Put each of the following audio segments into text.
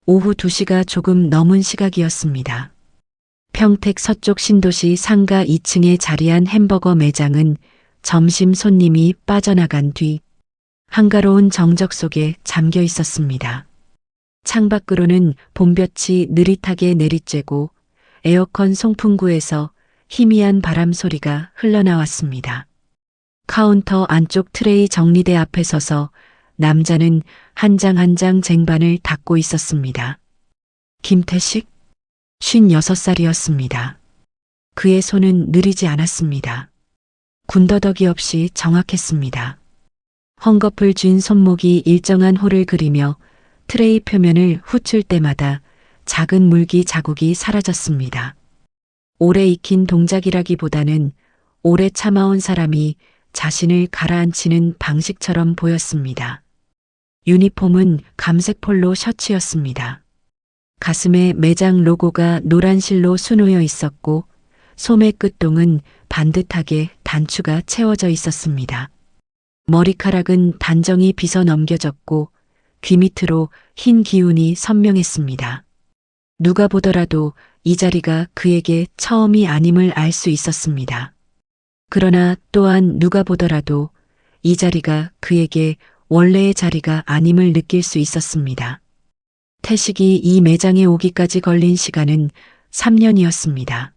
오후 2시가 조금 넘은 시각이었습니다. 평택 서쪽 신도시 상가 2층에 자리한 햄버거 매장은 점심 손님이 빠져나간 뒤 한가로운 정적 속에 잠겨 있었습니다. 창밖으로는 봄볕이 느릿하게 내리쬐고 에어컨 송풍구에서 희미한 바람 소리가 흘러나왔습니다. 카운터 안쪽 트레이 정리대 앞에 서서 남자는 한 장 한 장 쟁반을 닦고 있었습니다. 김태식? 56살이었습니다. 그의 손은 느리지 않았습니다. 군더더기 없이 정확했습니다. 헝겊을 쥔 손목이 일정한 홀을 그리며 트레이 표면을 후칠 때마다 작은 물기 자국이 사라졌습니다. 오래 익힌 동작이라기보다는 오래 참아온 사람이 자신을 가라앉히는 방식처럼 보였습니다. 유니폼은 감색 폴로 셔츠였습니다. 가슴에 매장 로고가 노란 실로 수놓여 있었고 소매 끝동은 반듯하게 단추가 채워져 있었습니다. 머리카락은 단정히 빗어 넘겨졌고 귀 밑으로 흰 기운이 선명했습니다. 누가 보더라도 이 자리가 그에게 처음이 아님을 알 수 있었습니다. 그러나 또한 누가 보더라도 이 자리가 그에게 원래의 자리가 아님을 느낄 수 있었습니다. 태식이 이 매장에 오기까지 걸린 시간은 3년이었습니다.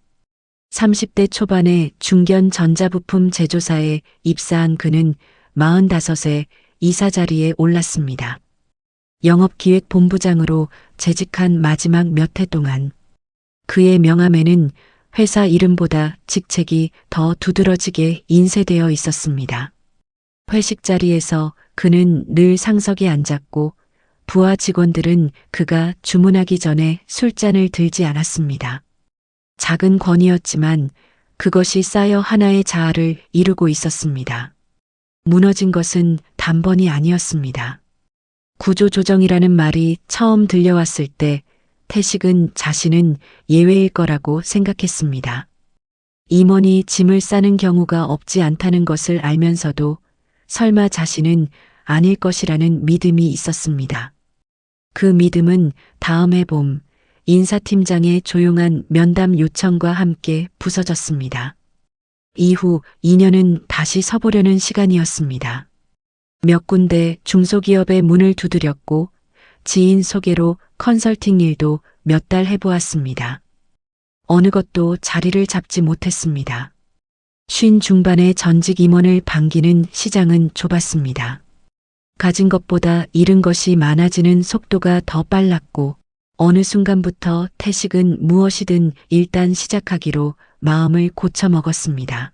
30대 초반에 중견 전자부품 제조사에 입사한 그는 45세 이사 자리에 올랐습니다. 영업기획본부장으로 재직한 마지막 몇 해 동안 그의 명함에는 회사 이름보다 직책이 더 두드러지게 인쇄되어 있었습니다. 회식 자리에서 그는 늘 상석에 앉았고 부하 직원들은 그가 주문하기 전에 술잔을 들지 않았습니다. 작은 권위였지만 그것이 쌓여 하나의 자아를 이루고 있었습니다. 무너진 것은 단번이 아니었습니다. 구조조정이라는 말이 처음 들려왔을 때 태식은 자신은 예외일 거라고 생각했습니다. 임원이 짐을 싸는 경우가 없지 않다는 것을 알면서도 설마 자신은 아닐 것이라는 믿음이 있었습니다. 그 믿음은 다음 해 봄 인사팀장의 조용한 면담 요청과 함께 부서졌습니다. 이후 2년은 다시 서보려는 시간이었습니다. 몇 군데 중소기업의 문을 두드렸고 지인 소개로 컨설팅 일도 몇 달 해보았습니다. 어느 것도 자리를 잡지 못했습니다. 50 중반의 전직 임원을 반기는 시장은 좁았습니다. 가진 것보다 잃은 것이 많아지는 속도가 더 빨랐고 어느 순간부터 태식은 무엇이든 일단 시작하기로 마음을 고쳐먹었습니다.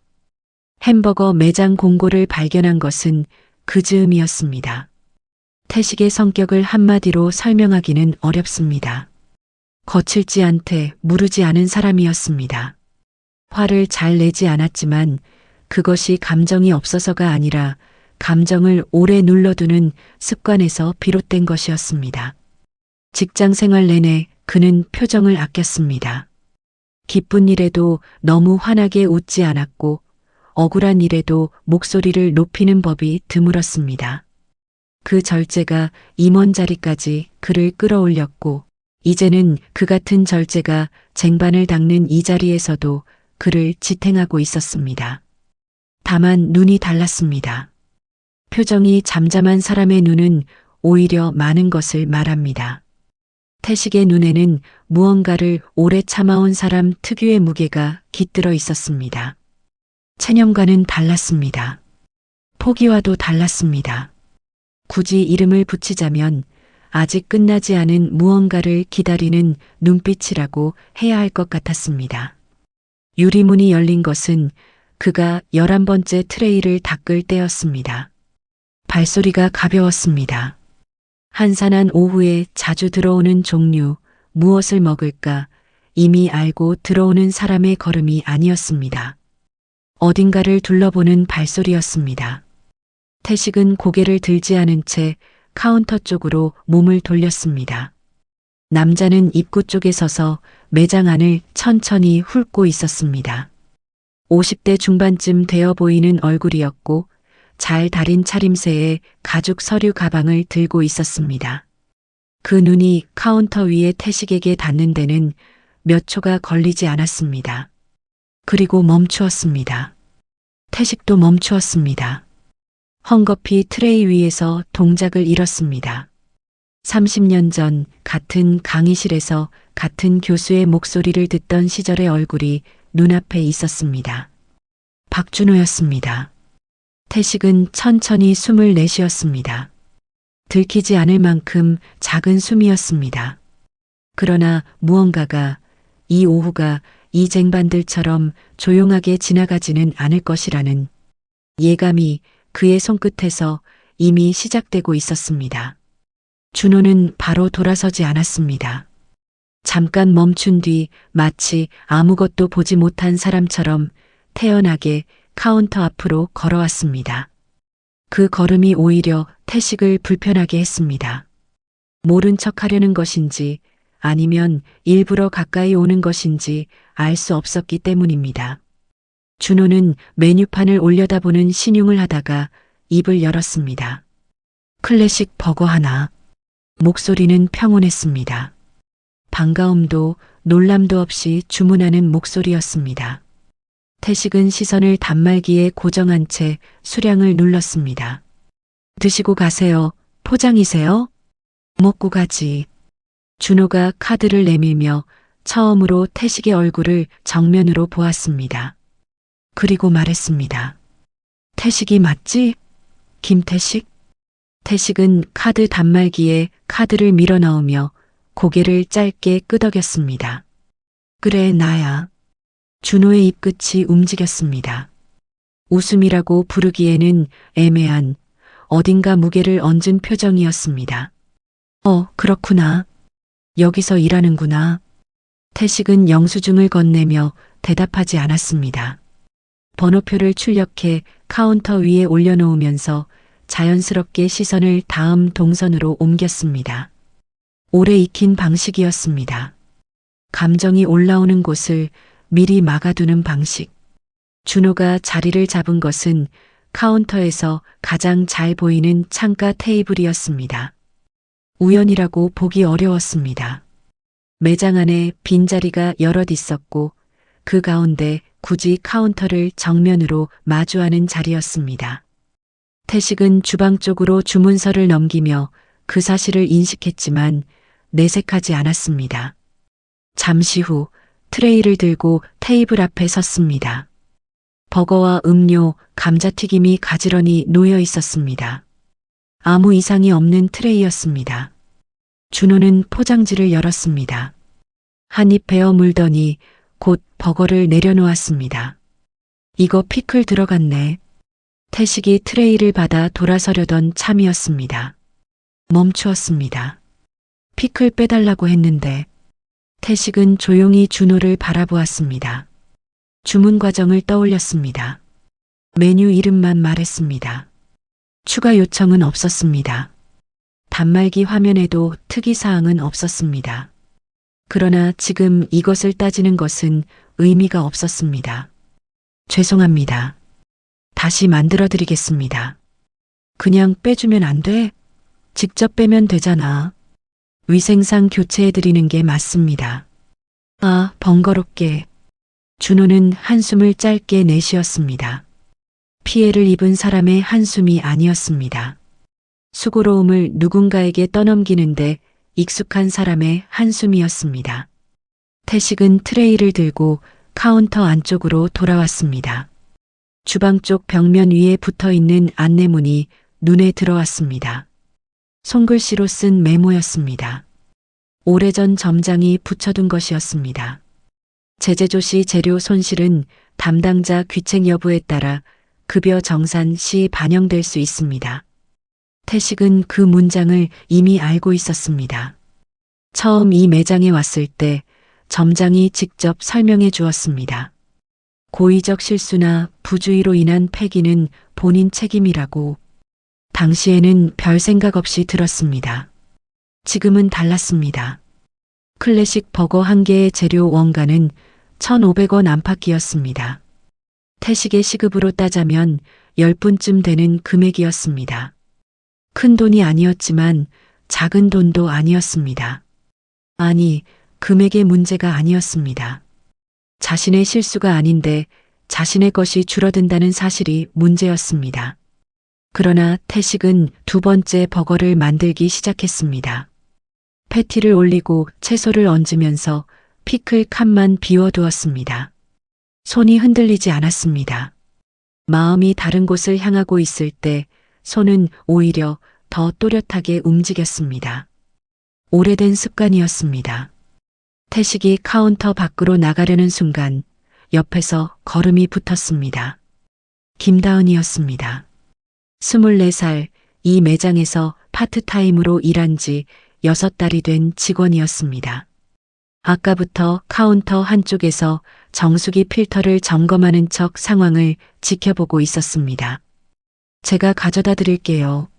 햄버거 매장 공고를 발견한 것은 그 즈음이었습니다. 태식의 성격을 한마디로 설명하기는 어렵습니다. 거칠지 않되 무르지 않은 사람이었습니다. 화를 잘 내지 않았지만 그것이 감정이 없어서가 아니라 감정을 오래 눌러두는 습관에서 비롯된 것이었습니다. 직장 생활 내내 그는 표정을 아꼈습니다. 기쁜 일에도 너무 환하게 웃지 않았고 억울한 일에도 목소리를 높이는 법이 드물었습니다. 그 절제가 임원 자리까지 그를 끌어올렸고 이제는 그 같은 절제가 쟁반을 닦는 이 자리에서도 그를 지탱하고 있었습니다. 다만 눈이 달랐습니다. 표정이 잠잠한 사람의 눈은 오히려 많은 것을 말합니다. 태식의 눈에는 무언가를 오래 참아온 사람 특유의 무게가 깃들어 있었습니다. 체념과는 달랐습니다. 포기와도 달랐습니다. 굳이 이름을 붙이자면 아직 끝나지 않은 무언가를 기다리는 눈빛이라고 해야 할 것 같았습니다. 유리문이 열린 것은 그가 11번째 트레이를 닦을 때였습니다. 발소리가 가벼웠습니다. 한산한 오후에 자주 들어오는 종류, 무엇을 먹을까 이미 알고 들어오는 사람의 걸음이 아니었습니다. 어딘가를 둘러보는 발소리였습니다. 태식은 고개를 들지 않은 채 카운터 쪽으로 몸을 돌렸습니다. 남자는 입구 쪽에 서서 매장 안을 천천히 훑고 있었습니다. 50대 중반쯤 되어 보이는 얼굴이었고 잘 다린 차림새에 가죽 서류 가방을 들고 있었습니다. 그 눈이 카운터 위에 태식에게 닿는 데는 몇 초가 걸리지 않았습니다. 그리고 멈추었습니다. 태식도 멈추었습니다. 헝겊이 트레이 위에서 동작을 잃었습니다. 30년 전 같은 강의실에서 같은 교수의 목소리를 듣던 시절의 얼굴이 눈앞에 있었습니다. 박준호였습니다. 태식은 천천히 숨을 내쉬었습니다. 들키지 않을 만큼 작은 숨이었습니다. 그러나 무언가가 이 오후가 이 쟁반들처럼 조용하게 지나가지는 않을 것이라는 예감이 그의 손끝에서 이미 시작되고 있었습니다. 준호는 바로 돌아서지 않았습니다. 잠깐 멈춘 뒤 마치 아무것도 보지 못한 사람처럼 태연하게 카운터 앞으로 걸어왔습니다. 그 걸음이 오히려 태식을 불편하게 했습니다. 모른 척 하려는 것인지 아니면 일부러 가까이 오는 것인지 알 수 없었기 때문입니다. 준호는 메뉴판을 올려다보는 신용을 하다가 입을 열었습니다. 클래식 버거 하나. 목소리는 평온했습니다. 반가움도 놀람도 없이 주문하는 목소리였습니다. 태식은 시선을 단말기에 고정한 채 수량을 눌렀습니다. 드시고 가세요. 포장이세요? 먹고 가지. 준호가 카드를 내밀며 처음으로 태식의 얼굴을 정면으로 보았습니다. 그리고 말했습니다. 태식이 맞지? 김태식? 태식은 카드 단말기에 카드를 밀어 넣으며 고개를 짧게 끄덕였습니다. 그래, 나야. 준호의 입끝이 움직였습니다. 웃음이라고 부르기에는 애매한 어딘가 무게를 얹은 표정이었습니다. 그렇구나. 여기서 일하는구나. 태식은 영수증을 건네며 대답하지 않았습니다. 번호표를 출력해 카운터 위에 올려놓으면서 자연스럽게 시선을 다음 동선으로 옮겼습니다. 오래 익힌 방식이었습니다. 감정이 올라오는 곳을 미리 막아두는 방식. 준호가 자리를 잡은 것은 카운터에서 가장 잘 보이는 창가 테이블이었습니다. 우연이라고 보기 어려웠습니다. 매장 안에 빈자리가 여럿 있었고 그 가운데 굳이 카운터를 정면으로 마주하는 자리였습니다. 태식은 주방 쪽으로 주문서를 넘기며 그 사실을 인식했지만 내색하지 않았습니다. 잠시 후 트레이를 들고 테이블 앞에 섰습니다. 버거와 음료, 감자튀김이 가지런히 놓여 있었습니다. 아무 이상이 없는 트레이였습니다. 준호는 포장지를 열었습니다. 한 입 베어 물더니 곧 버거를 내려놓았습니다. 이거 피클 들어갔네. 태식이 트레이를 받아 돌아서려던 참이었습니다. 멈추었습니다. 피클 빼달라고 했는데. 태식은 조용히 준호를 바라보았습니다. 주문 과정을 떠올렸습니다. 메뉴 이름만 말했습니다. 추가 요청은 없었습니다. 단말기 화면에도 특이사항은 없었습니다. 그러나 지금 이것을 따지는 것은 의미가 없었습니다. 죄송합니다. 다시 만들어 드리겠습니다. 그냥 빼주면 안 돼? 직접 빼면 되잖아. 위생상 교체해 드리는 게 맞습니다. 아, 번거롭게. 준호는 한숨을 짧게 내쉬었습니다. 피해를 입은 사람의 한숨이 아니었습니다. 수고로움을 누군가에게 떠넘기는데 익숙한 사람의 한숨이었습니다. 태식은 트레이를 들고 카운터 안쪽으로 돌아왔습니다. 주방 쪽 벽면 위에 붙어 있는 안내문이 눈에 들어왔습니다. 손글씨로 쓴 메모였습니다. 오래전 점장이 붙여둔 것이었습니다. 제재조시 재료 손실은 담당자 귀책 여부에 따라 급여 정산 시 반영될 수 있습니다. 태식은 그 문장을 이미 알고 있었습니다. 처음 이 매장에 왔을 때 점장이 직접 설명해 주었습니다. 고의적 실수나 부주의로 인한 폐기는 본인 책임이라고. 당시에는 별 생각 없이 들었습니다. 지금은 달랐습니다. 클래식 버거 한 개의 재료 원가는 1,500원 안팎이었습니다. 태식의 시급으로 따자면 10분쯤 되는 금액이었습니다. 큰 돈이 아니었지만 작은 돈도 아니었습니다. 아니, 금액의 문제가 아니었습니다. 자신의 실수가 아닌데 자신의 것이 줄어든다는 사실이 문제였습니다. 그러나 태식은 두 번째 버거를 만들기 시작했습니다. 패티를 올리고 채소를 얹으면서 피클 칸만 비워두었습니다. 손이 흔들리지 않았습니다. 마음이 다른 곳을 향하고 있을 때 손은 오히려 더 또렷하게 움직였습니다. 오래된 습관이었습니다. 태식이 카운터 밖으로 나가려는 순간 옆에서 걸음이 붙었습니다. 김다은이었습니다. 24살, 이 매장에서 파트타임으로 일한 지 6달이 된 직원이었습니다. 아까부터 카운터 한쪽에서 정수기 필터를 점검하는 척 상황을 지켜보고 있었습니다. 제가 가져다 드릴게요.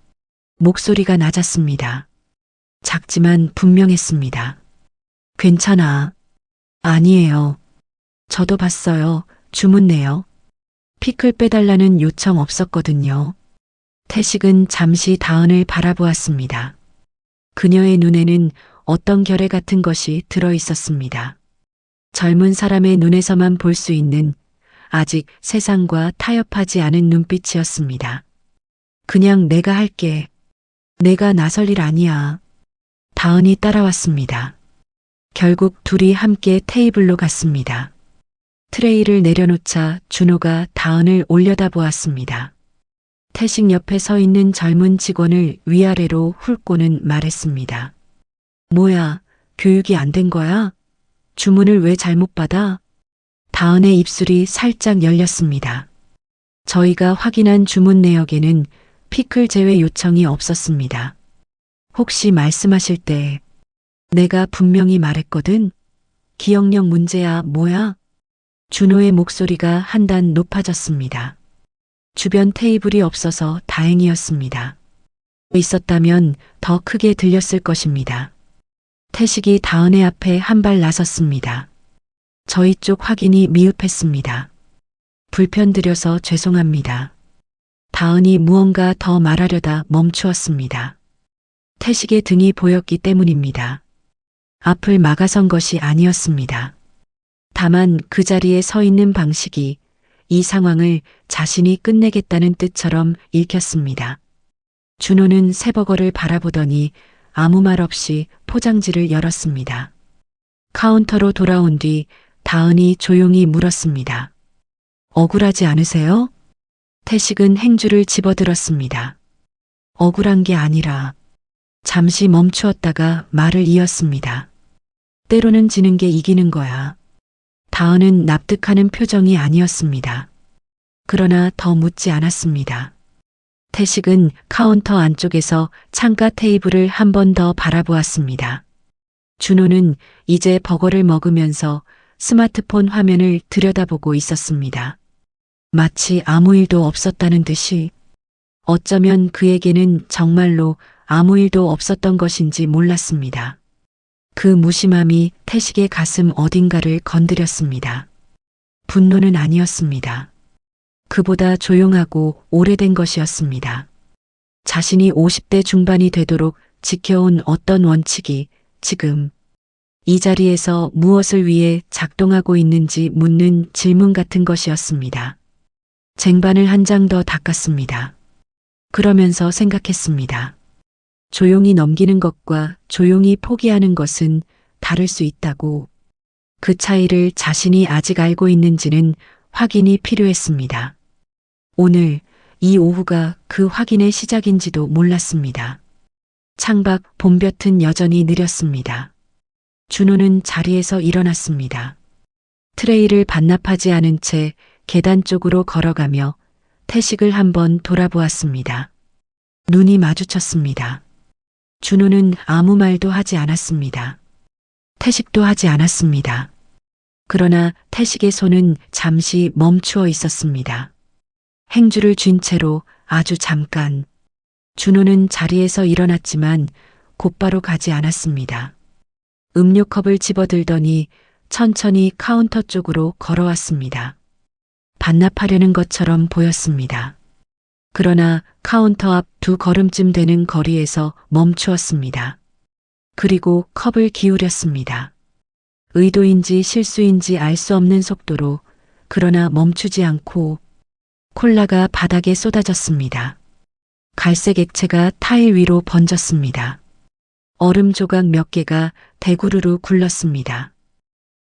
목소리가 낮았습니다. 작지만 분명했습니다. 괜찮아. 아니에요. 저도 봤어요. 주문내요. 피클 빼달라는 요청 없었거든요. 태식은 잠시 다은을 바라보았습니다. 그녀의 눈에는 어떤 결의 같은 것이 들어 있었습니다. 젊은 사람의 눈에서만 볼 수 있는 아직 세상과 타협하지 않은 눈빛이었습니다. 그냥 내가 할게. 내가 나설 일 아니야. 다은이 따라왔습니다. 결국 둘이 함께 테이블로 갔습니다. 트레이를 내려놓자 준호가 다은을 올려다보았습니다. 태식 옆에 서 있는 젊은 직원을 위아래로 훑고는 말했습니다. 뭐야, 교육이 안 된 거야? 주문을 왜 잘못 받아? 다은의 입술이 살짝 열렸습니다. 저희가 확인한 주문 내역에는 피클 제외 요청이 없었습니다. 혹시 말씀하실 때 내가 분명히 말했거든? 기억력 문제야, 뭐야? 준호의 목소리가 한 단 높아졌습니다. 주변 테이블이 없어서 다행이었습니다. 있었다면 더 크게 들렸을 것입니다. 태식이 다은의 앞에 한 발 나섰습니다. 저희 쪽 확인이 미흡했습니다. 불편드려서 죄송합니다. 다은이 무언가 더 말하려다 멈추었습니다. 태식의 등이 보였기 때문입니다. 앞을 막아선 것이 아니었습니다. 다만 그 자리에 서 있는 방식이 이 상황을 자신이 끝내겠다는 뜻처럼 읽혔습니다. 준호는 새버거를 바라보더니 아무 말 없이 포장지를 열었습니다. 카운터로 돌아온 뒤 다은이 조용히 물었습니다. 억울하지 않으세요? 태식은 행주를 집어들었습니다. 억울한 게 아니라 잠시 멈추었다가 말을 이었습니다. 때로는 지는 게 이기는 거야. 다은은 납득하는 표정이 아니었습니다. 그러나 더 묻지 않았습니다. 태식은 카운터 안쪽에서 창가 테이블을 한 번 더 바라보았습니다. 준호는 이제 버거를 먹으면서 스마트폰 화면을 들여다보고 있었습니다. 마치 아무 일도 없었다는 듯이. 어쩌면 그에게는 정말로 아무 일도 없었던 것인지 몰랐습니다. 그 무심함이 태식의 가슴 어딘가를 건드렸습니다. 분노는 아니었습니다. 그보다 조용하고 오래된 것이었습니다. 자신이 50대 중반이 되도록 지켜온 어떤 원칙이 지금 이 자리에서 무엇을 위해 작동하고 있는지 묻는 질문 같은 것이었습니다. 쟁반을 한 장 더 닦았습니다. 그러면서 생각했습니다. 조용히 넘기는 것과 조용히 포기하는 것은 다를 수 있다고. 그 차이를 자신이 아직 알고 있는지는 확인이 필요했습니다. 오늘 이 오후가 그 확인의 시작인지도 몰랐습니다. 창밖 봄볕은 여전히 느렸습니다. 준호는 자리에서 일어났습니다. 트레이를 반납하지 않은 채 계단 쪽으로 걸어가며 태식을 한번 돌아보았습니다. 눈이 마주쳤습니다. 준호는 아무 말도 하지 않았습니다. 태식도 하지 않았습니다. 그러나 태식의 손은 잠시 멈추어 있었습니다. 행주를 쥔 채로 아주 잠깐. 준호는 자리에서 일어났지만 곧바로 가지 않았습니다. 음료컵을 집어들더니 천천히 카운터 쪽으로 걸어왔습니다. 반납하려는 것처럼 보였습니다. 그러나 카운터 앞 2걸음쯤 되는 거리에서 멈추었습니다. 그리고 컵을 기울였습니다. 의도인지 실수인지 알 수 없는 속도로, 그러나 멈추지 않고 콜라가 바닥에 쏟아졌습니다. 갈색 액체가 타일 위로 번졌습니다. 얼음 조각 몇 개가 대구르르 굴렀습니다.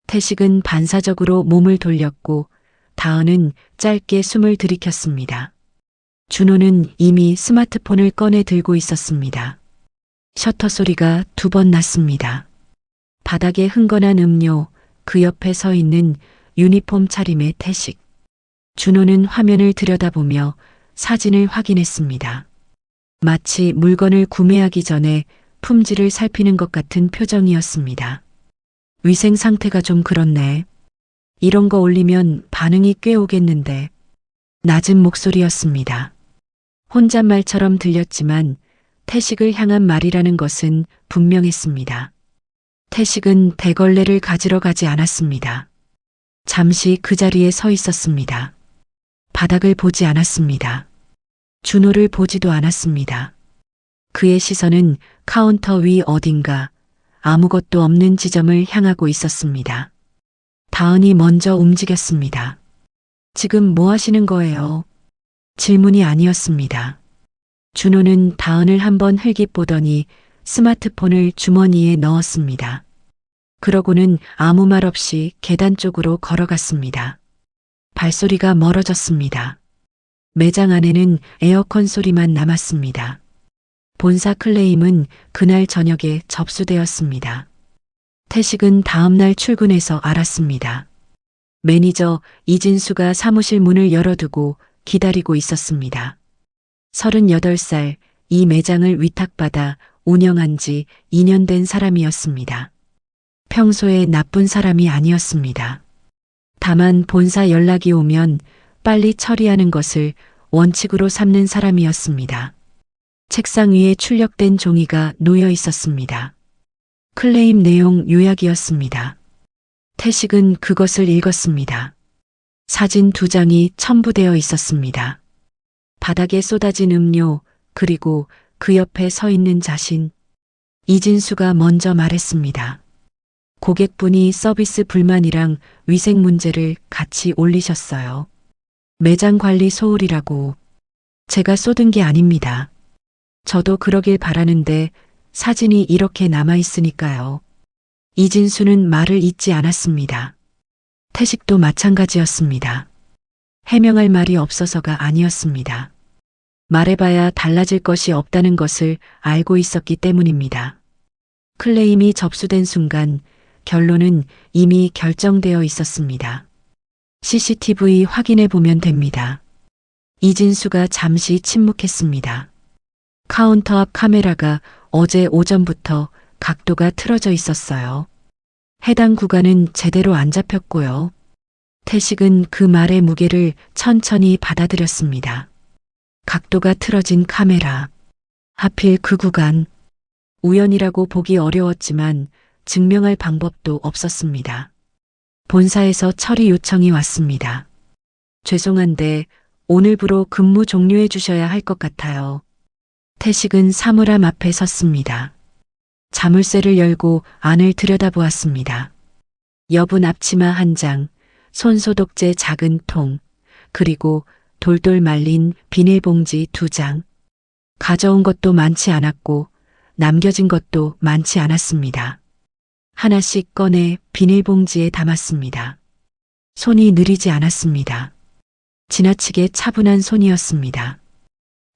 태식은 반사적으로 몸을 돌렸고 다은은 짧게 숨을 들이켰습니다. 준호는 이미 스마트폰을 꺼내 들고 있었습니다. 셔터 소리가 2번 났습니다. 바닥에 흥건한 음료, 그 옆에 서 있는 유니폼 차림의 태식. 준호는 화면을 들여다보며 사진을 확인했습니다. 마치 물건을 구매하기 전에 품질을 살피는 것 같은 표정이었습니다. 위생 상태가 좀 그렇네. 이런 거 올리면 반응이 꽤 오겠는데. 낮은 목소리였습니다. 혼잣말처럼 들렸지만 태식을 향한 말이라는 것은 분명했습니다. 태식은 대걸레를 가지러 가지 않았습니다. 잠시 그 자리에 서 있었습니다. 바닥을 보지 않았습니다. 준호를 보지도 않았습니다. 그의 시선은 카운터 위 어딘가 아무것도 없는 지점을 향하고 있었습니다. 다은이 먼저 움직였습니다. 지금 뭐 하시는 거예요? 질문이 아니었습니다. 준호는 다은을 한번 흘깃보더니 스마트폰을 주머니에 넣었습니다. 그러고는 아무 말 없이 계단 쪽으로 걸어갔습니다. 발소리가 멀어졌습니다. 매장 안에는 에어컨 소리만 남았습니다. 본사 클레임은 그날 저녁에 접수되었습니다. 태식은 다음날 출근해서 알았습니다. 매니저 이진수가 사무실 문을 열어두고 기다리고 있었습니다. 38살, 이 매장을 위탁받아 운영한 지 2년 된 사람이었습니다. 평소에 나쁜 사람이 아니었습니다. 다만 본사 연락이 오면 빨리 처리하는 것을 원칙으로 삼는 사람이었습니다. 책상 위에 출력된 종이가 놓여 있었습니다. 클레임 내용 요약이었습니다. 태식은 그것을 읽었습니다. 사진 2장이 첨부되어 있었습니다. 바닥에 쏟아진 음료, 그리고 그 옆에 서 있는 자신. 이진수가 먼저 말했습니다. 고객분이 서비스 불만이랑 위생 문제를 같이 올리셨어요. 매장 관리 소홀이라고. 제가 쏟은 게 아닙니다. 저도 그러길 바라는데 사진이 이렇게 남아있으니까요. 이진수는 말을 잇지 않았습니다. 태식도 마찬가지였습니다. 해명할 말이 없어서가 아니었습니다. 말해봐야 달라질 것이 없다는 것을 알고 있었기 때문입니다. 클레임이 접수된 순간 결론은 이미 결정되어 있었습니다. CCTV 확인해 보면 됩니다. 이진수가 잠시 침묵했습니다. 카운터 앞 카메라가 어제 오전부터 각도가 틀어져 있었어요. 해당 구간은 제대로 안 잡혔고요. 태식은 그 말의 무게를 천천히 받아들였습니다. 각도가 틀어진 카메라. 하필 그 구간. 우연이라고 보기 어려웠지만 증명할 방법도 없었습니다. 본사에서 처리 요청이 왔습니다. 죄송한데 오늘부로 근무 종료해 주셔야 할 것 같아요. 태식은 사물함 앞에 섰습니다. 자물쇠를 열고 안을 들여다보았습니다. 여분 앞치마 1장, 손소독제 작은 통, 그리고 돌돌 말린 비닐봉지 2장. 가져온 것도 많지 않았고 남겨진 것도 많지 않았습니다. 하나씩 꺼내 비닐봉지에 담았습니다. 손이 느리지 않았습니다. 지나치게 차분한 손이었습니다.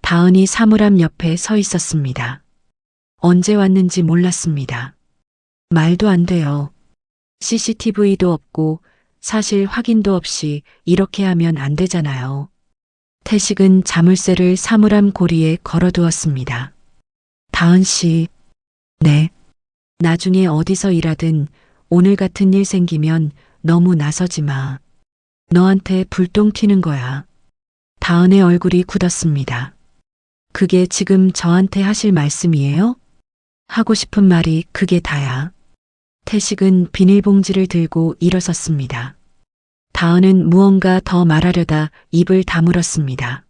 다은이 사물함 옆에 서 있었습니다. 언제 왔는지 몰랐습니다. 말도 안 돼요. CCTV도 없고 사실 확인도 없이 이렇게 하면 안 되잖아요. 태식은 자물쇠를 사물함 고리에 걸어두었습니다. 다은 씨, 네. 나중에 어디서 일하든 오늘 같은 일 생기면 너무 나서지 마. 너한테 불똥 튀는 거야. 다은의 얼굴이 굳었습니다. 그게 지금 저한테 하실 말씀이에요? 하고 싶은 말이 그게 다야. 태식은 비닐봉지를 들고 일어섰습니다. 다은은 무언가 더 말하려다 입을 다물었습니다.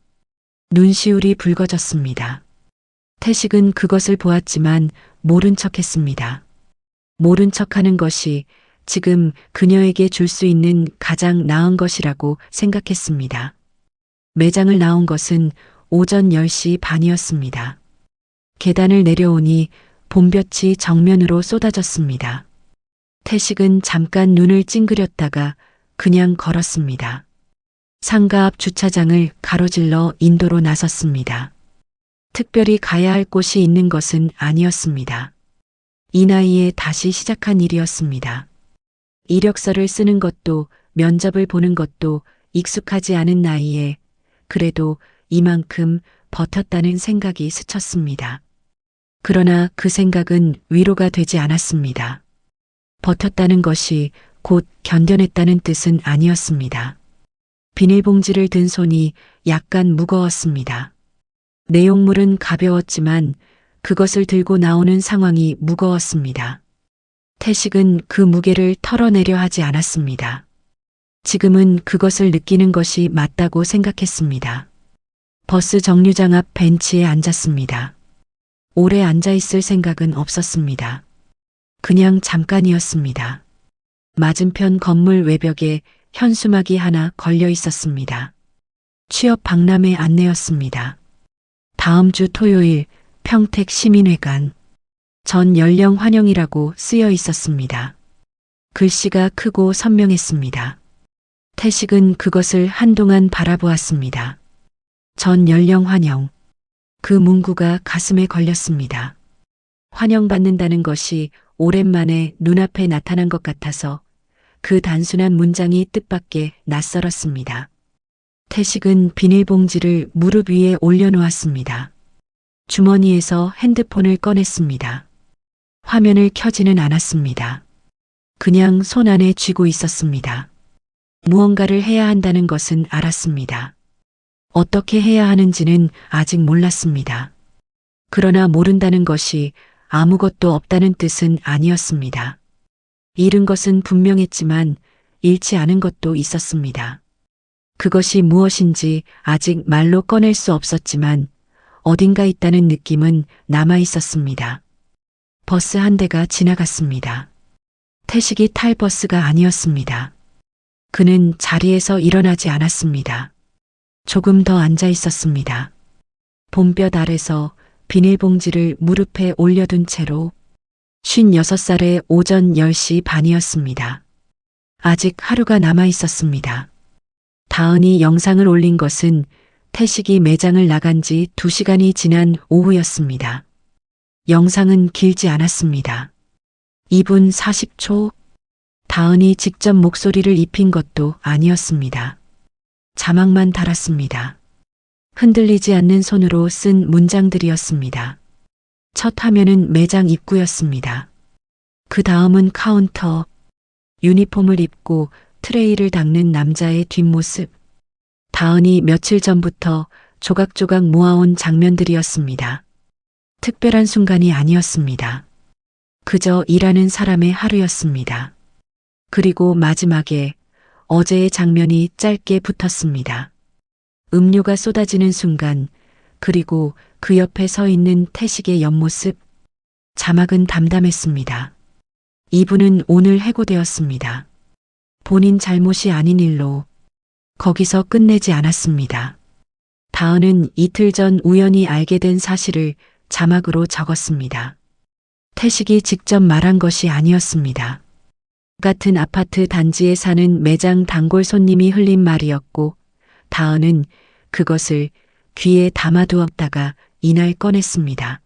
눈시울이 붉어졌습니다. 태식은 그것을 보았지만 모른 척했습니다. 모른 척하는 것이 지금 그녀에게 줄 수 있는 가장 나은 것이라고 생각했습니다. 매장을 나온 것은 오전 10시 반이었습니다. 계단을 내려오니 봄볕이 정면으로 쏟아졌습니다. 태식은 잠깐 눈을 찡그렸다가 그냥 걸었습니다. 상가 앞 주차장을 가로질러 인도로 나섰습니다. 특별히 가야 할 곳이 있는 것은 아니었습니다. 이 나이에 다시 시작한 일이었습니다. 이력서를 쓰는 것도 면접을 보는 것도 익숙하지 않은 나이에 그래도 이만큼 버텼다는 생각이 스쳤습니다. 그러나 그 생각은 위로가 되지 않았습니다. 버텼다는 것이 곧 견뎌냈다는 뜻은 아니었습니다. 비닐봉지를 든 손이 약간 무거웠습니다. 내용물은 가벼웠지만 그것을 들고 나오는 상황이 무거웠습니다. 태식은 그 무게를 털어내려 하지 않았습니다. 지금은 그것을 느끼는 것이 맞다고 생각했습니다. 버스 정류장 앞 벤치에 앉았습니다. 오래 앉아 있을 생각은 없었습니다. 그냥 잠깐이었습니다. 맞은편 건물 외벽에 현수막이 하나 걸려 있었습니다. 취업 박람회 안내였습니다. 다음 주 토요일 평택 시민회관. 전 연령 환영이라고 쓰여 있었습니다. 글씨가 크고 선명했습니다. 태식은 그것을 한동안 바라보았습니다. 전 연령 환영. 그 문구가 가슴에 걸렸습니다. 환영받는다는 것이 오랜만에 눈앞에 나타난 것 같아서 그 단순한 문장이 뜻밖의 낯설었습니다. 태식은 비닐봉지를 무릎 위에 올려놓았습니다. 주머니에서 핸드폰을 꺼냈습니다. 화면을 켜지는 않았습니다. 그냥 손 안에 쥐고 있었습니다. 무언가를 해야 한다는 것은 알았습니다. 어떻게 해야 하는지는 아직 몰랐습니다. 그러나 모른다는 것이 아무것도 없다는 뜻은 아니었습니다. 잃은 것은 분명했지만 잃지 않은 것도 있었습니다. 그것이 무엇인지 아직 말로 꺼낼 수 없었지만 어딘가 있다는 느낌은 남아 있었습니다. 버스 한 대가 지나갔습니다. 태식이 탈 버스가 아니었습니다. 그는 자리에서 일어나지 않았습니다. 조금 더 앉아 있었습니다. 봄볕 아래서 비닐봉지를 무릎에 올려둔 채로 56살의 오전 10시 반이었습니다. 아직 하루가 남아 있었습니다. 다은이 영상을 올린 것은 태식이 매장을 나간 지 2시간이 지난 오후였습니다. 영상은 길지 않았습니다. 2분 40초. 다은이 직접 목소리를 입힌 것도 아니었습니다. 자막만 달았습니다. 흔들리지 않는 손으로 쓴 문장들이었습니다. 첫 화면은 매장 입구였습니다. 그 다음은 카운터, 유니폼을 입고 트레이를 닦는 남자의 뒷모습. 다은이 며칠 전부터 조각조각 모아온 장면들이었습니다. 특별한 순간이 아니었습니다. 그저 일하는 사람의 하루였습니다. 그리고 마지막에 어제의 장면이 짧게 붙었습니다. 음료가 쏟아지는 순간, 그리고 그 옆에 서 있는 태식의 옆모습. 자막은 담담했습니다. 이분은 오늘 해고되었습니다. 본인 잘못이 아닌 일로. 거기서 끝내지 않았습니다. 다은은 이틀 전 우연히 알게 된 사실을 자막으로 적었습니다. 태식이 직접 말한 것이 아니었습니다. 같은 아파트 단지에 사는 매장 단골 손님이 흘린 말이었고 다은은 그것을 귀에 담아두었다가 이날 꺼냈습니다.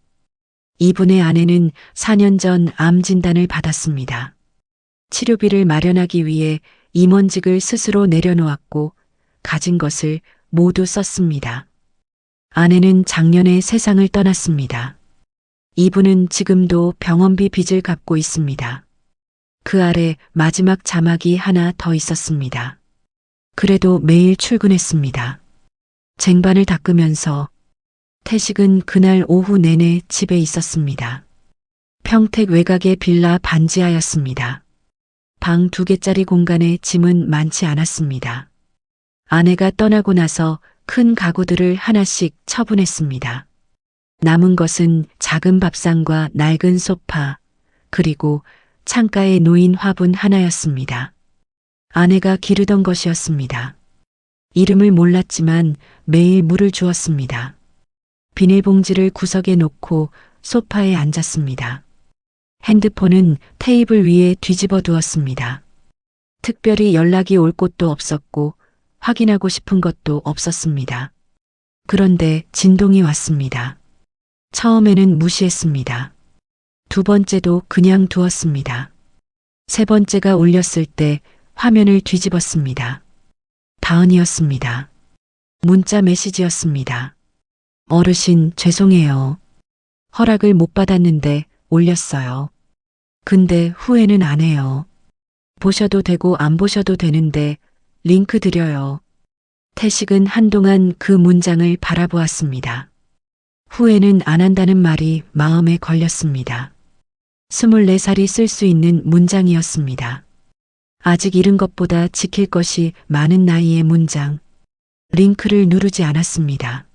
이분의 아내는 4년 전 암 진단을 받았습니다. 치료비를 마련하기 위해 임원직을 스스로 내려놓았고 가진 것을 모두 썼습니다. 아내는 작년에 세상을 떠났습니다. 이분은 지금도 병원비 빚을 갚고 있습니다. 그 아래 마지막 자막이 하나 더 있었습니다. 그래도 매일 출근했습니다. 쟁반을 닦으면서. 태식은 그날 오후 내내 집에 있었습니다. 평택 외곽의 빌라 반지하였습니다. 방 2개짜리 공간에 짐은 많지 않았습니다. 아내가 떠나고 나서 큰 가구들을 하나씩 처분했습니다. 남은 것은 작은 밥상과 낡은 소파, 그리고 창가에 놓인 화분 하나였습니다. 아내가 기르던 것이었습니다. 이름을 몰랐지만 매일 물을 주었습니다. 비닐봉지를 구석에 놓고 소파에 앉았습니다. 핸드폰은 테이블 위에 뒤집어 두었습니다. 특별히 연락이 올 곳도 없었고 확인하고 싶은 것도 없었습니다. 그런데 진동이 왔습니다. 처음에는 무시했습니다. 두 번째도 그냥 두었습니다. 세 번째가 울렸을 때 화면을 뒤집었습니다. 다은이었습니다. 문자 메시지였습니다. 어르신, 죄송해요. 허락을 못 받았는데 올렸어요. 근데 후회는 안 해요. 보셔도 되고 안 보셔도 되는데 링크 드려요. 태식은 한동안 그 문장을 바라보았습니다. 후회는 안 한다는 말이 마음에 걸렸습니다. 24살이 쓸 수 있는 문장이었습니다. 아직 잃은 것보다 지킬 것이 많은 나이의 문장. 링크를 누르지 않았습니다.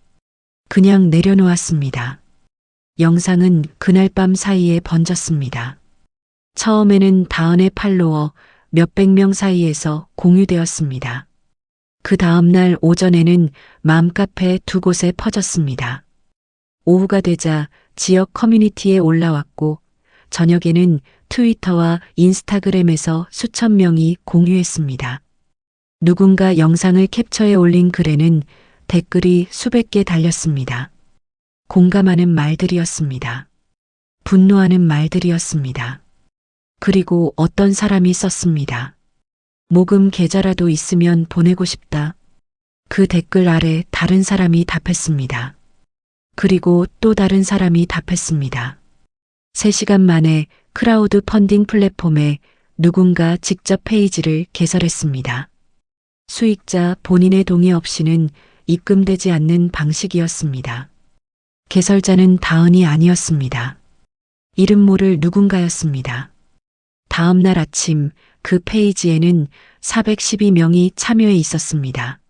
그냥 내려놓았습니다. 영상은 그날 밤 사이에 번졌습니다. 처음에는 다은의 팔로워 몇백 명 사이에서 공유되었습니다. 그 다음날 오전에는 맘카페 두 곳에 퍼졌습니다. 오후가 되자 지역 커뮤니티에 올라왔고 저녁에는 트위터와 인스타그램에서 수천 명이 공유했습니다. 누군가 영상을 캡처해 올린 글에는 댓글이 수백 개 달렸습니다. 공감하는 말들이었습니다. 분노하는 말들이었습니다. 그리고 어떤 사람이 썼습니다. 모금 계좌라도 있으면 보내고 싶다. 그 댓글 아래 다른 사람이 답했습니다. 그리고 또 다른 사람이 답했습니다. 3시간 만에 크라우드 펀딩 플랫폼에 누군가 직접 페이지를 개설했습니다. 수익자 본인의 동의 없이는 입금되지 않는 방식이었습니다. 개설자는 다은이 아니었습니다. 이름 모를 누군가였습니다. 다음 날 아침 그 페이지에는 412명이 참여해 있었습니다.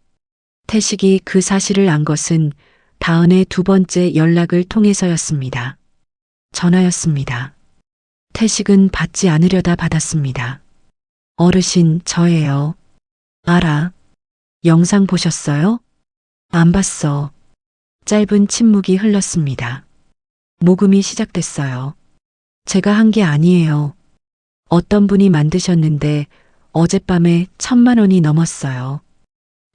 태식이 그 사실을 안 것은 다은의 두 번째 연락을 통해서였습니다. 전화였습니다. 태식은 받지 않으려다 받았습니다. 어르신, 저예요. 알아. 영상 보셨어요? 안 봤어. 짧은 침묵이 흘렀습니다. 모금이 시작됐어요. 제가 한 게 아니에요. 어떤 분이 만드셨는데 어젯밤에 1,000만 원이 넘었어요.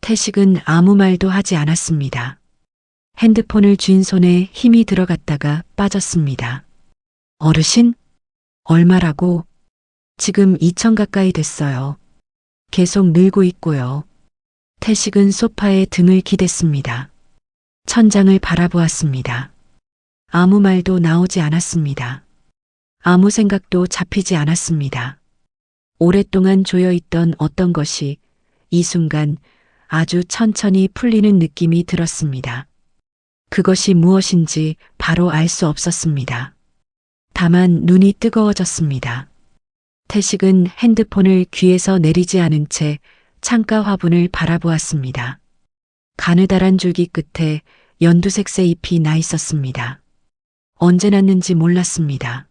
태식은 아무 말도 하지 않았습니다. 핸드폰을 쥔 손에 힘이 들어갔다가 빠졌습니다. 어르신? 얼마라고? 지금 2천 가까이 됐어요. 계속 늘고 있고요. 태식은 소파에 등을 기댔습니다. 천장을 바라보았습니다. 아무 말도 나오지 않았습니다. 아무 생각도 잡히지 않았습니다. 오랫동안 조여있던 어떤 것이 이 순간 아주 천천히 풀리는 느낌이 들었습니다. 그것이 무엇인지 바로 알 수 없었습니다. 다만 눈이 뜨거워졌습니다. 태식은 핸드폰을 귀에서 내리지 않은 채 창가 화분을 바라보았습니다. 가느다란 줄기 끝에 연두색 새잎이 나 있었습니다. 언제 났는지 몰랐습니다.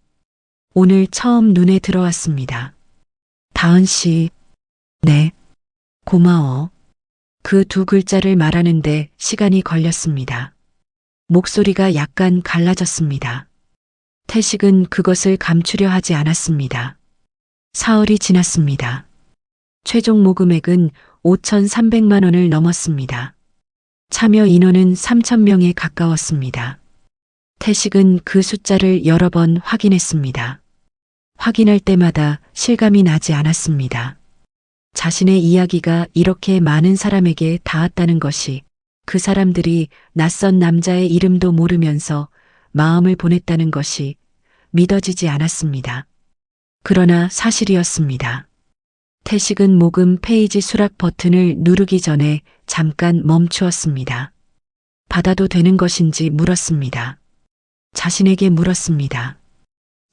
오늘 처음 눈에 들어왔습니다. 다은 씨, 네, 고마워. 그 두 글자를 말하는데 시간이 걸렸습니다. 목소리가 약간 갈라졌습니다. 태식은 그것을 감추려 하지 않았습니다. 사흘이 지났습니다. 최종 모금액은 5,300만 원을 넘었습니다. 참여 인원은 3,000명에 가까웠습니다. 태식은 그 숫자를 여러 번 확인했습니다. 확인할 때마다 실감이 나지 않았습니다. 자신의 이야기가 이렇게 많은 사람에게 닿았다는 것이, 그 사람들이 낯선 남자의 이름도 모르면서 마음을 보냈다는 것이 믿어지지 않았습니다. 그러나 사실이었습니다. 태식은 모금 페이지 수락 버튼을 누르기 전에 잠깐 멈추었습니다. 받아도 되는 것인지 물었습니다. 자신에게 물었습니다.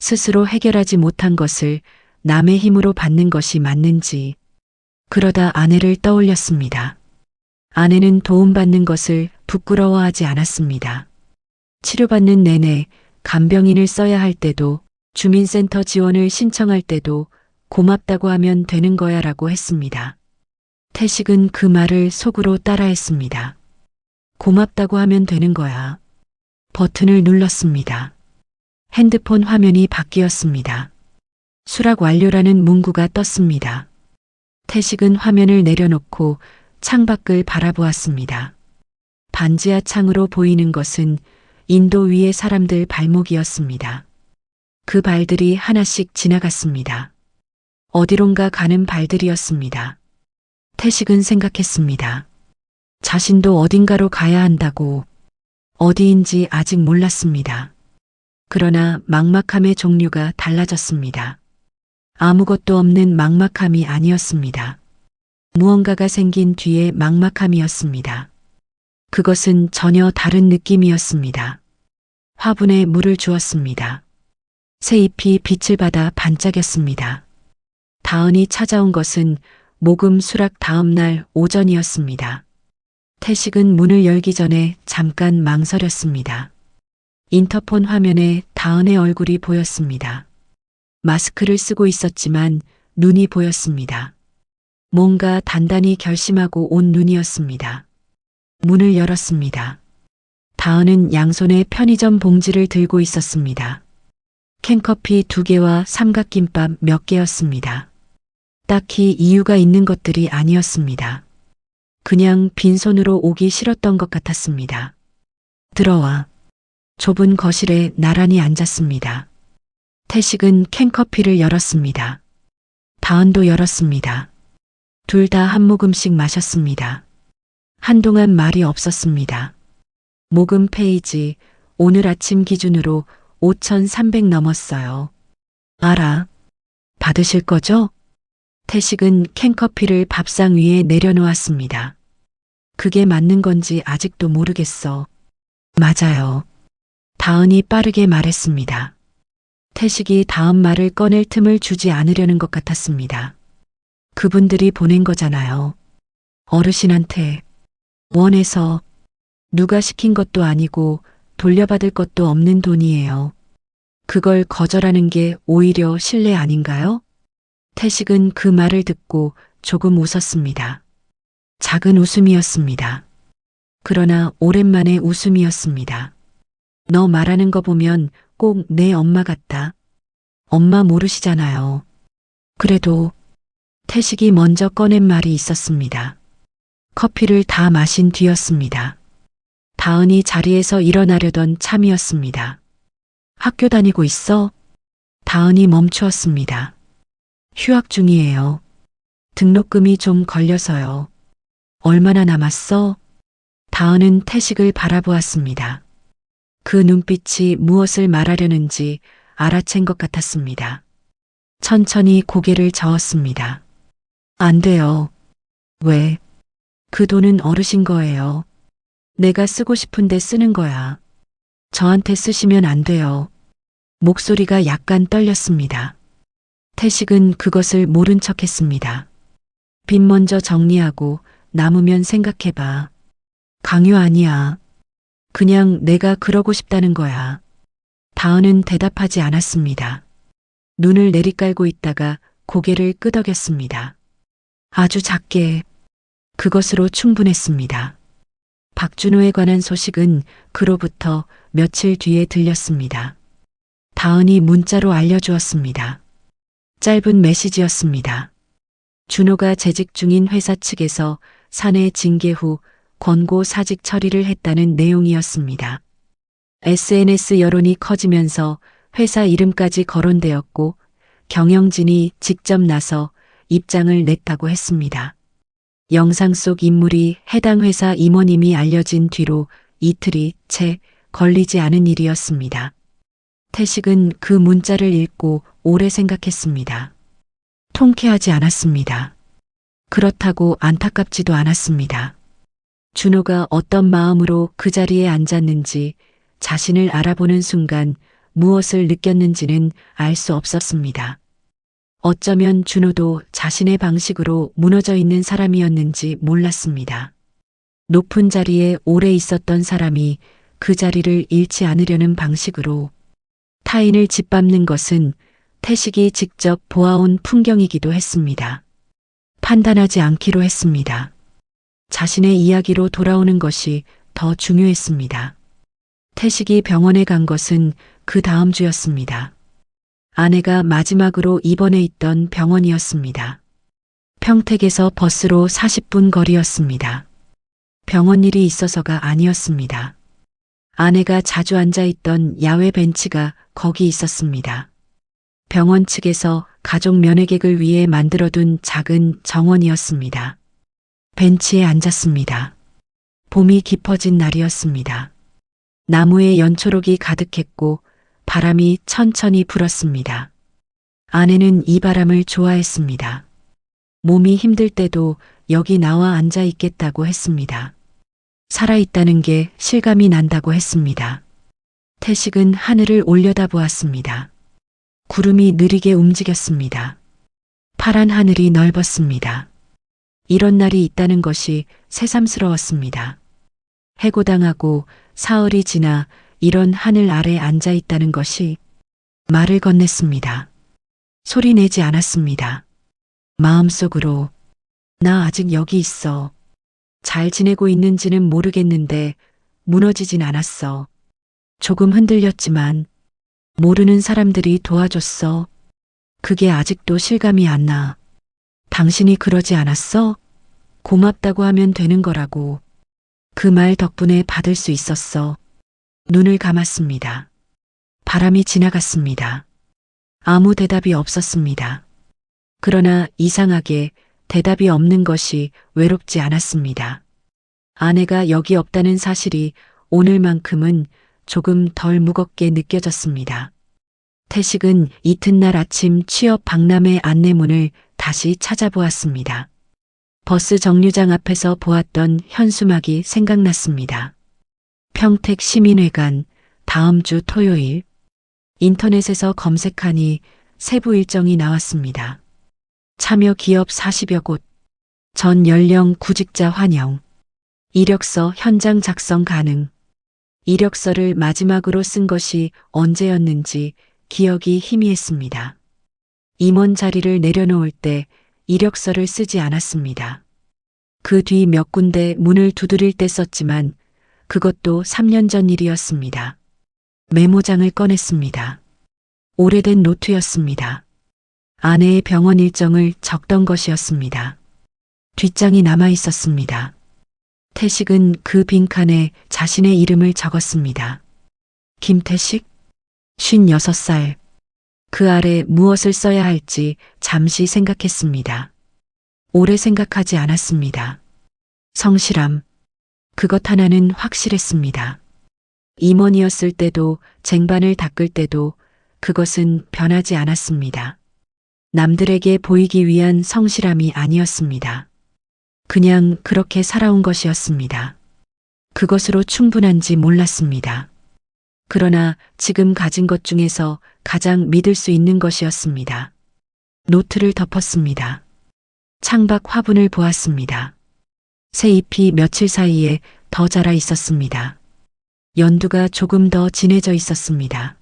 스스로 해결하지 못한 것을 남의 힘으로 받는 것이 맞는지. 그러다 아내를 떠올렸습니다. 아내는 도움받는 것을 부끄러워하지 않았습니다. 치료받는 내내 간병인을 써야 할 때도 주민센터 지원을 신청할 때도 고맙다고 하면 되는 거야 라고 했습니다. 태식은 그 말을 속으로 따라했습니다. 고맙다고 하면 되는 거야. 버튼을 눌렀습니다. 핸드폰 화면이 바뀌었습니다. 수락 완료라는 문구가 떴습니다. 태식은 화면을 내려놓고 창밖을 바라보았습니다. 반지하 창으로 보이는 것은 인도 위의 사람들 발목이었습니다. 그 발들이 하나씩 지나갔습니다. 어디론가 가는 발들이었습니다. 태식은 생각했습니다. 자신도 어딘가로 가야 한다고. 어디인지 아직 몰랐습니다. 그러나 막막함의 종류가 달라졌습니다. 아무것도 없는 막막함이 아니었습니다. 무언가가 생긴 뒤의 막막함이었습니다. 그것은 전혀 다른 느낌이었습니다. 화분에 물을 주었습니다. 새잎이 빛을 받아 반짝였습니다. 다은이 찾아온 것은 모금 수락 다음 날 오전이었습니다. 태식은 문을 열기 전에 잠깐 망설였습니다. 인터폰 화면에 다은의 얼굴이 보였습니다. 마스크를 쓰고 있었지만 눈이 보였습니다. 뭔가 단단히 결심하고 온 눈이었습니다. 문을 열었습니다. 다은은 양손에 편의점 봉지를 들고 있었습니다. 캔커피 2개와 삼각김밥 몇 개였습니다. 딱히 이유가 있는 것들이 아니었습니다. 그냥 빈손으로 오기 싫었던 것 같았습니다. 들어와. 좁은 거실에 나란히 앉았습니다. 태식은 캔커피를 열었습니다. 다은도 열었습니다. 둘 다 한 모금씩 마셨습니다. 한동안 말이 없었습니다. 모금 페이지, 오늘 아침 기준으로 5,300 넘었어요. 알아. 받으실 거죠? 태식은 캔커피를 밥상 위에 내려놓았습니다. 그게 맞는 건지 아직도 모르겠어. 맞아요. 다은이 빠르게 말했습니다. 태식이 다음 말을 꺼낼 틈을 주지 않으려는 것 같았습니다. 그분들이 보낸 거잖아요. 어르신한테. 원해서. 누가 시킨 것도 아니고 돌려받을 것도 없는 돈이에요. 그걸 거절하는 게 오히려 실례 아닌가요? 태식은 그 말을 듣고 조금 웃었습니다. 작은 웃음이었습니다. 그러나 오랜만에 웃음이었습니다. 너 말하는 거 보면 꼭 내 엄마 같다. 엄마 모르시잖아요. 그래도 태식이 먼저 꺼낸 말이 있었습니다. 커피를 다 마신 뒤였습니다. 다은이 자리에서 일어나려던 참이었습니다. 학교 다니고 있어? 다은이 멈추었습니다. 휴학 중이에요. 등록금이 좀 걸려서요. 얼마나 남았어? 다은은 태식을 바라보았습니다. 그 눈빛이 무엇을 말하려는지 알아챈 것 같았습니다. 천천히 고개를 저었습니다. 안 돼요. 왜? 그 돈은 어르신 거예요. 내가 쓰고 싶은데 쓰는 거야. 저한테 쓰시면 안 돼요. 목소리가 약간 떨렸습니다. 태식은 그것을 모른 척 했습니다. 빚 먼저 정리하고 남으면 생각해봐. 강요 아니야. 그냥 내가 그러고 싶다는 거야. 다은은 대답하지 않았습니다. 눈을 내리깔고 있다가 고개를 끄덕였습니다. 아주 작게. 그것으로 충분했습니다. 박준호에 관한 소식은 그로부터 며칠 뒤에 들렸습니다. 다은이 문자로 알려주었습니다. 짧은 메시지였습니다. 준호가 재직 중인 회사 측에서 사내 징계 후 권고 사직 처리를 했다는 내용이었습니다. SNS 여론이 커지면서 회사 이름까지 거론되었고 경영진이 직접 나서 입장을 냈다고 했습니다. 영상 속 인물이 해당 회사 임원임이 알려진 뒤로 이틀이 채 걸리지 않은 일이었습니다. 태식은 그 문자를 읽고 오래 생각했습니다. 통쾌하지 않았습니다. 그렇다고 안타깝지도 않았습니다. 준호가 어떤 마음으로 그 자리에 앉았는지 자신을 알아보는 순간 무엇을 느꼈는지는 알 수 없었습니다. 어쩌면 준호도 자신의 방식으로 무너져 있는 사람이었는지 몰랐습니다. 높은 자리에 오래 있었던 사람이 그 자리를 잃지 않으려는 방식으로 타인을 짓밟는 것은 태식이 직접 보아온 풍경이기도 했습니다. 판단하지 않기로 했습니다. 자신의 이야기로 돌아오는 것이 더 중요했습니다. 태식이 병원에 간 것은 그 다음 주였습니다. 아내가 마지막으로 입원해 있던 병원이었습니다. 평택에서 버스로 40분 거리였습니다. 병원 일이 있어서가 아니었습니다. 아내가 자주 앉아 있던 야외 벤치가 거기 있었습니다. 병원 측에서 가족 면회객을 위해 만들어둔 작은 정원이었습니다. 벤치에 앉았습니다. 봄이 깊어진 날이었습니다. 나무에 연초록이 가득했고 바람이 천천히 불었습니다. 아내는 이 바람을 좋아했습니다. 몸이 힘들 때도 여기 나와 앉아 있겠다고 했습니다. 살아있다는 게 실감이 난다고 했습니다. 태식은 하늘을 올려다보았습니다. 구름이 느리게 움직였습니다. 파란 하늘이 넓었습니다. 이런 날이 있다는 것이 새삼스러웠습니다. 해고당하고 사흘이 지나 이런 하늘 아래 앉아 있다는 것이 말을 건넸습니다. 소리 내지 않았습니다. 마음속으로 나 아직 여기 있어. 잘 지내고 있는지는 모르겠는데 무너지진 않았어. 조금 흔들렸지만 모르는 사람들이 도와줬어. 그게 아직도 실감이 안 나. 당신이 그러지 않았어? 고맙다고 하면 되는 거라고. 그 말 덕분에 받을 수 있었어. 눈을 감았습니다. 바람이 지나갔습니다. 아무 대답이 없었습니다. 그러나 이상하게 대답이 없는 것이 외롭지 않았습니다. 아내가 여기 없다는 사실이 오늘만큼은 조금 덜 무겁게 느껴졌습니다. 태식은 이튿날 아침 취업 박람회 안내문을 다시 찾아보았습니다. 버스 정류장 앞에서 보았던 현수막이 생각났습니다. 평택 시민회관 다음 주 토요일. 인터넷에서 검색하니 세부 일정이 나왔습니다. 참여 기업 40여 곳, 전 연령 구직자 환영, 이력서 현장 작성 가능. 이력서를 마지막으로 쓴 것이 언제였는지 기억이 희미했습니다. 임원 자리를 내려놓을 때 이력서를 쓰지 않았습니다. 그 뒤 몇 군데 문을 두드릴 때 썼지만 그것도 3년 전 일이었습니다. 메모장을 꺼냈습니다. 오래된 노트였습니다. 아내의 병원 일정을 적던 것이었습니다. 뒷장이 남아 있었습니다. 태식은 그 빈칸에 자신의 이름을 적었습니다. 김태식? 56살. 그 아래 무엇을 써야 할지 잠시 생각했습니다. 오래 생각하지 않았습니다. 성실함. 그것 하나는 확실했습니다. 임원이었을 때도 쟁반을 닦을 때도 그것은 변하지 않았습니다. 남들에게 보이기 위한 성실함이 아니었습니다. 그냥 그렇게 살아온 것이었습니다. 그것으로 충분한지 몰랐습니다. 그러나 지금 가진 것 중에서 가장 믿을 수 있는 것이었습니다. 노트를 덮었습니다. 창밖 화분을 보았습니다. 새 잎이 며칠 사이에 더 자라 있었습니다. 연두가 조금 더 진해져 있었습니다.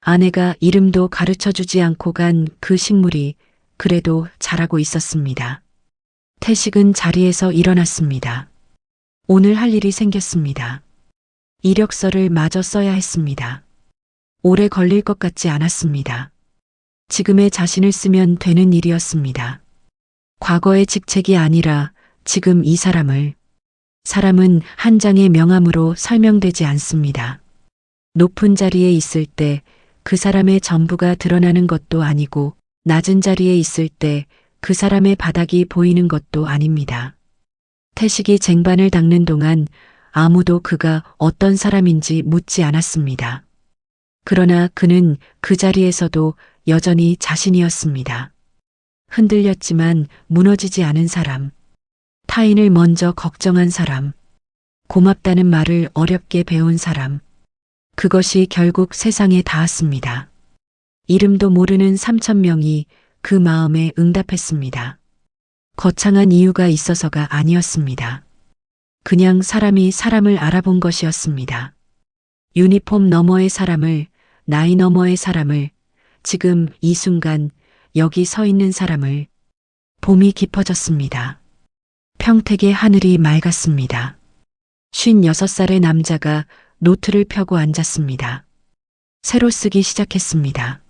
아내가 이름도 가르쳐 주지 않고 간 그 식물이 그래도 자라고 있었습니다. 태식은 자리에서 일어났습니다. 오늘 할 일이 생겼습니다. 이력서를 마저 써야 했습니다. 오래 걸릴 것 같지 않았습니다. 지금의 자신을 쓰면 되는 일이었습니다. 과거의 직책이 아니라 지금 이 사람을. 사람은 한 장의 명함으로 설명되지 않습니다. 높은 자리에 있을 때 그 사람의 전부가 드러나는 것도 아니고 낮은 자리에 있을 때 그 사람의 바닥이 보이는 것도 아닙니다. 태식이 쟁반을 닦는 동안 아무도 그가 어떤 사람인지 묻지 않았습니다. 그러나 그는 그 자리에서도 여전히 자신이었습니다. 흔들렸지만 무너지지 않은 사람, 타인을 먼저 걱정한 사람, 고맙다는 말을 어렵게 배운 사람, 그것이 결국 세상에 닿았습니다. 이름도 모르는 3,000명이 그 마음에 응답했습니다. 거창한 이유가 있어서가 아니었습니다. 그냥 사람이 사람을 알아본 것이었습니다. 유니폼 너머의 사람을, 나이 너머의 사람을, 지금 이 순간 여기 서 있는 사람을. 봄이 깊어졌습니다. 평택의 하늘이 맑았습니다. 56살의 남자가 노트를 펴고 앉았습니다. 새로 쓰기 시작했습니다.